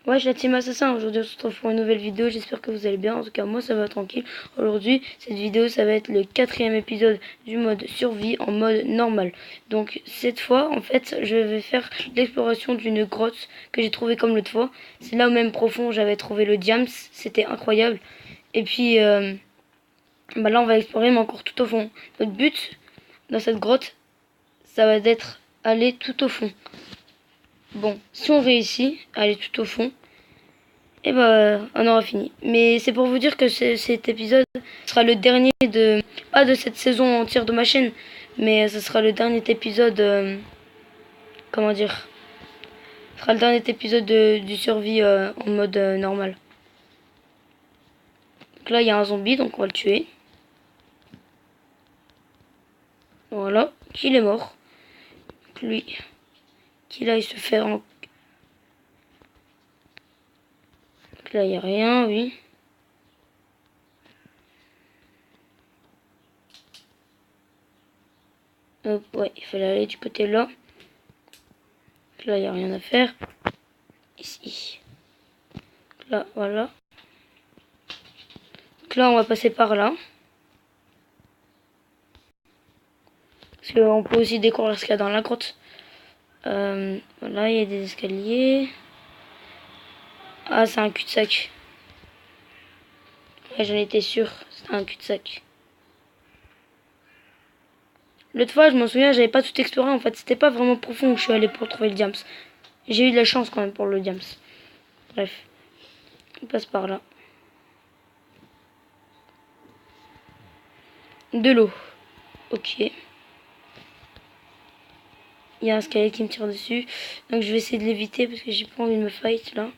Ouais, je suis la team assassin. Aujourd'hui, on se retrouve pour une nouvelle vidéo. J'espère que vous allez bien. En tout cas, moi, ça va tranquille. Aujourd'hui, cette vidéo, ça va être le 4e épisode du mode survie en mode normal. Donc, cette fois, en fait, je vais faire l'exploration d'une grotte que j'ai trouvée comme l'autre fois. C'est là au même profond, j'avais trouvé le diams. C'était incroyable. Et puis, là, on va explorer, mais encore tout au fond. Notre but dans cette grotte, ça va être aller tout au fond. Bon, si on réussit à aller tout au fond, et bah, on aura fini. Mais c'est pour vous dire que cet épisode sera le dernier de... Pas de cette saison entière de ma chaîne, mais ce sera le dernier épisode... comment dire, ce sera le dernier épisode du survie en mode normal. Donc là, il y a un zombie, donc on va le tuer. Voilà, qu'il est mort. Donc lui, qu'il aille se faire en... Donc là, il n'y a rien, oui. Hop, ouais, il fallait aller du côté là. Donc là, il n'y a rien à faire. Ici. Donc là, voilà. Donc là, on va passer par là. Parce qu'on peut aussi découvrir ce qu'il y a dans la grotte. Voilà, il y a des escaliers. Ah, c'est un cul-de-sac. Ouais, j'en étais sûre, c'était un cul-de-sac. L'autre fois, je m'en souviens, j'avais pas tout exploré. En fait, c'était pas vraiment profond où je suis allée pour trouver le diams. J'ai eu de la chance quand même pour le diams. Bref, on passe par là. De l'eau. Ok. Il y a un squelette qui me tire dessus. Donc je vais essayer de l'éviter parce que j'ai pas envie de me fight là.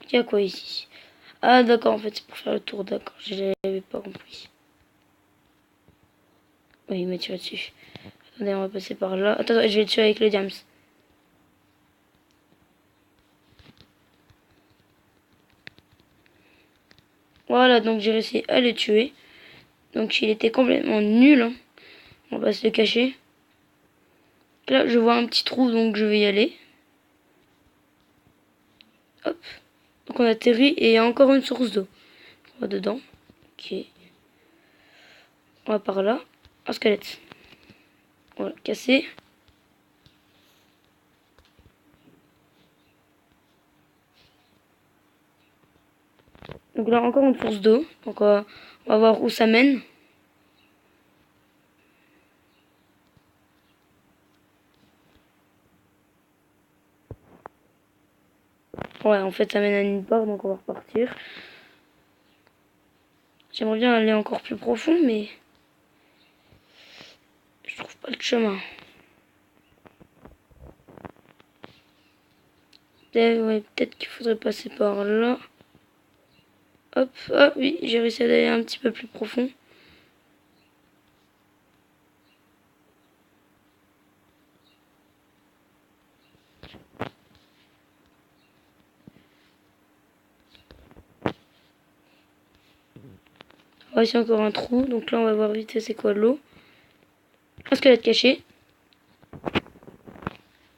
Il y a quoi ici? Ah d'accord, en fait c'est pour faire le tour, d'accord. Je l'avais pas compris. Oui, il m'a tiré dessus. Attendez, on va passer par là. Attends, je vais le tuer avec le diams. Voilà, donc j'ai réussi à le tuer. Donc il était complètement nul. Hein. On va se le cacher. Là, je vois un petit trou, donc je vais y aller. Hop. Donc on atterrit et il y a encore une source d'eau. On va dedans. Ok. On va par là. Un squelette. Voilà, cassé. Donc là, encore une source d'eau. Donc on va voir où ça mène. Ouais, en fait, ça mène à nulle part, donc on va repartir. J'aimerais bien aller encore plus profond, mais je trouve pas le chemin. Ouais, peut-être qu'il faudrait passer par là. Hop, ah oui, j'ai réussi à aller un petit peu plus profond. Ah, ici encore un trou, donc là on va voir vite fait c'est quoi l'eau. Un squelette caché.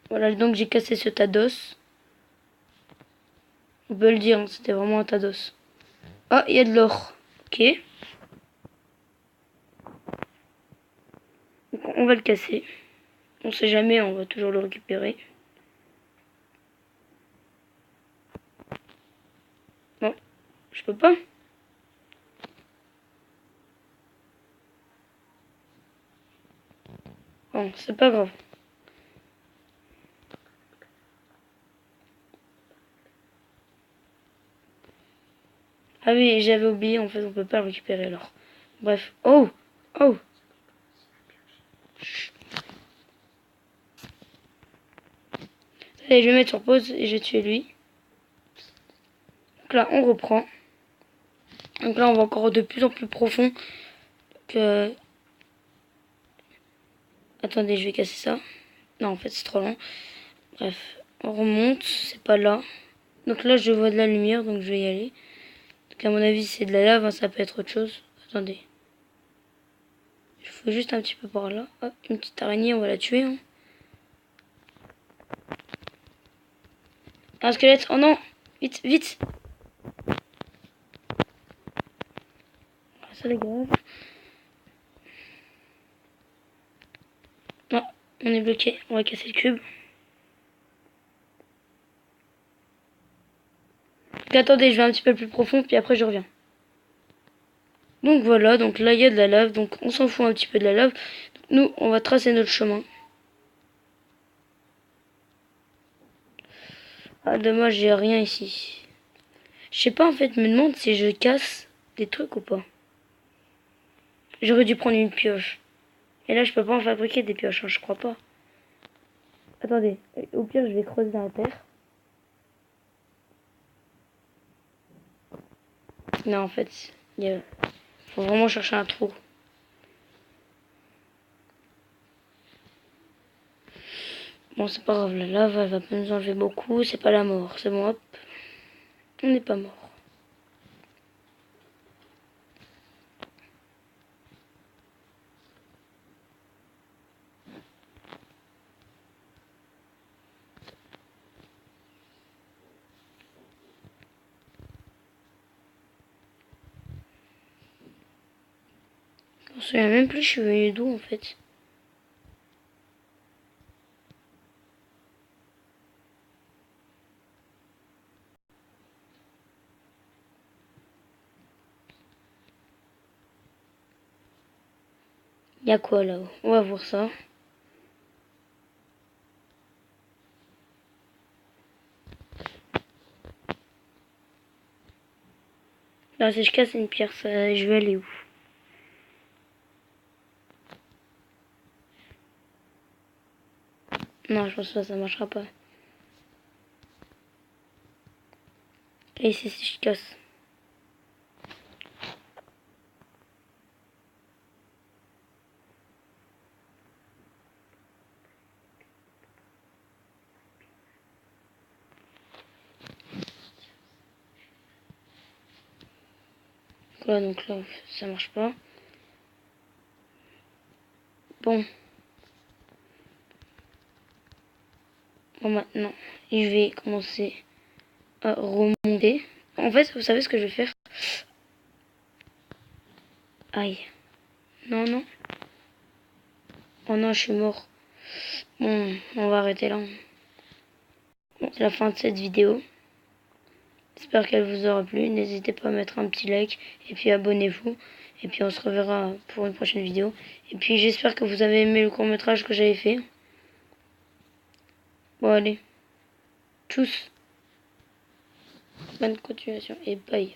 Voilà, donc j'ai cassé ce tas d'os. On peut le dire, hein, c'était vraiment un tas d'os. Ah, il y a de l'or. Ok. Donc on va le casser. On sait jamais, on va toujours le récupérer. Bon, je peux pas. Bon, c'est pas grave. Ah oui, j'avais oublié, en fait, on peut pas le récupérer alors. Bref. Oh! Oh! Chut. Allez, je vais mettre sur pause et je vais tuer lui. Donc là, on reprend. Donc là, on va encore de plus en plus profond. Que... Attendez, je vais casser ça. Non, en fait, c'est trop long. Bref, on remonte, c'est pas là. Donc là, je vois de la lumière, donc je vais y aller. Donc à mon avis, c'est de la lave, hein, ça peut être autre chose. Attendez. Il faut juste un petit peu par là. Hop, une petite araignée, on va la tuer. Hein. Un squelette. Oh non. Vite, vite. Ça les gars. Non, on est bloqué. On va casser le cube. Attendez, je vais un petit peu plus profond, puis après je reviens. Donc voilà, donc là il y a de la lave, donc on s'en fout un petit peu de la lave. Nous, on va tracer notre chemin. Ah dommage, j'ai rien ici. Je sais pas en fait, me demande si je casse des trucs ou pas. J'aurais dû prendre une pioche. Et là je peux pas en fabriquer des pioches, hein, je crois pas. Attendez, au pire je vais creuser dans la terre. Non en fait, faut vraiment chercher un trou. Bon c'est pas grave, la lave elle va pas nous enlever beaucoup, c'est pas la mort, c'est bon hop. On n'est pas mort. Je me souviens même plus je suis venu d'où en fait. Y a quoi là-haut? On va voir ça. Là si je casse une pierre, ça, je vais aller où? Non, je pense pas, ça marchera pas. Et ici, si je casse. Voilà, donc là, ça marche pas. Bon. Bon, maintenant, je vais commencer à remonter. En fait, vous savez ce que je vais faire? Aïe. Non, non. Oh non, je suis mort. Bon, on va arrêter là. Bon, c'est la fin de cette vidéo. J'espère qu'elle vous aura plu. N'hésitez pas à mettre un petit like et puis abonnez-vous. Et puis on se reverra pour une prochaine vidéo. Et puis j'espère que vous avez aimé le court-métrage que j'avais fait. Bon allez. Tchuss. Bonne continuation et bye.